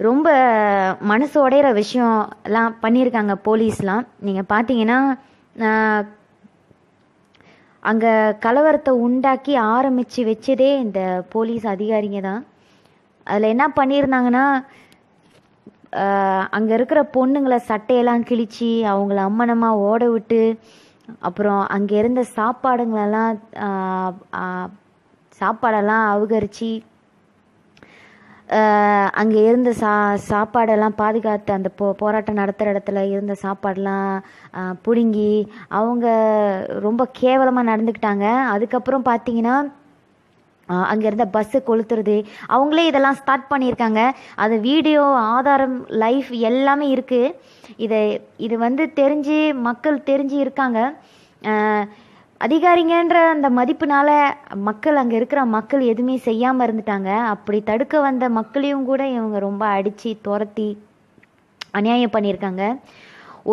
ரொம்ப மனசு உடையிற விஷயம் எல்லாம் பண்ணியிருக்காங்க போலீஸ்லாம். நீங்கள் பார்த்தீங்கன்னா அங்கே கலவரத்தை உண்டாக்கி ஆரம்பித்து வச்சதே இந்த போலீஸ் அதிகாரிங்க தான். அதில் என்ன பண்ணியிருந்தாங்கன்னா, அங்கே இருக்கிற பொண்ணுங்களை சட்டையெல்லாம் கிழிச்சு அவங்கள அம்மனமாக ஓட விட்டு, அப்புறம் அங்கே இருந்த சாப்பாடெல்லாம் அபகரித்து அங்கே இருந்த சாப்பாடெல்லாம் பாதுகாத்து அந்த போராட்டம் நடத்துகிற இடத்துல இருந்த சாப்பாடெல்லாம் பிடுங்கி அவங்க ரொம்ப கேவலமாக நடந்துக்கிட்டாங்க. அதுக்கப்புறம் பார்த்தீங்கன்னா அங்கே இருந்த பஸ்ஸு கொளுத்துறது, அவங்களே இதெல்லாம் ஸ்டார்ட் பண்ணியிருக்காங்க. அது வீடியோ ஆதாரம் லைஃப் எல்லாமே இருக்குது. இது தெரிஞ்சு மக்கள் தெரிஞ்சு இருக்காங்க. அதிகாரிங்கன்ற அந்த மதிப்புனால அங்கே இருக்கிற மக்கள் எதுவுமே செய்யாமல் இருந்துட்டாங்க. அப்படி தடுக்க வந்த மக்களையும் கூட இவங்க ரொம்ப அடித்து துரத்தி அநியாயம் பண்ணியிருக்காங்க.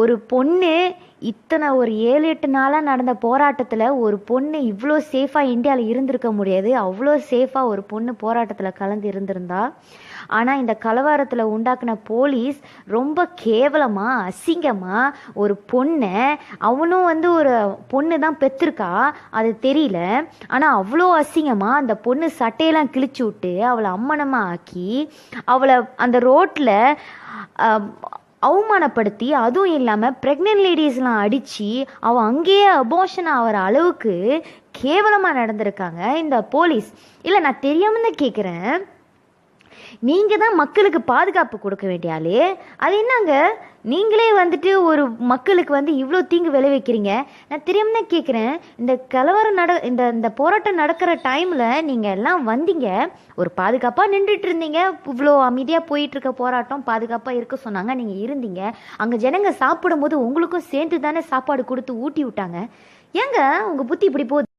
ஒரு பொண்ணு ஒரு 7-8 நாளாக நடந்த போராட்டத்தில் ஒரு பொண்ணு இவ்வளோ சேஃபாக இந்தியாவில் இருந்திருக்க முடியாது. அவ்வளோ சேஃபாக ஒரு பொண்ணு போராட்டத்தில் கலந்து இருந்திருந்தா. ஆனால் இந்த கலவரத்தில் உண்டாக்குன போலீஸ் ரொம்ப கேவலமாக அசிங்கமாக ஒரு பொண்ணை, அவனும் ஒரு பொண்ணு தான் பெற்றிருக்கா, அது தெரியல, ஆனால் அவ்வளோ அசிங்கமாக அந்த பொண்ணு சட்டையெல்லாம் கிழிச்சு விட்டு அவளை அம்மனமாக ஆக்கி அவளை அந்த ரோட்டில் அவமானப்படுத்தி, அதுவும் இல்லாமல் ப்ரெக்னென்ட் லேடிஸ்லாம் அடித்து அவள் அங்கேயே அபார்ஷன் ஆகிற அளவுக்கு கேவலமாக நடந்திருக்காங்க இந்த போலீஸ். இல்லை, நான் தெரியாமல் தான் கேட்குறேன், நீங்கள் தான் மக்களுக்கு பாதுகாப்பு கொடுக்க வேண்டியாலே, அது என்னங்க நீங்களே ஒரு மக்களுக்கு இவ்வளோ தீங்கு விளைவிக்கிறீங்க? நான் தெரியாமல் தான் கேட்குறேன். இந்த கலவரம் இந்த போராட்டம் நடக்கிற டைமில் நீங்கள் எல்லாம் வந்தீங்க, ஒரு பாதுகாப்பாக நின்றுட்டு இருந்தீங்க. இவ்வளோ அமைதியாக போயிட்டுருக்க போராட்டம் பாதுகாப்பாக இருக்க சொன்னாங்க, நீங்கள் இருந்தீங்க. அங்கே ஜனங்க சாப்பிடும்போது உங்களுக்கும் சேர்ந்து தானே சாப்பாடு கொடுத்து ஊட்டி விட்டாங்க. ஏங்க உங்கள் புத்தி இப்படி போகுது?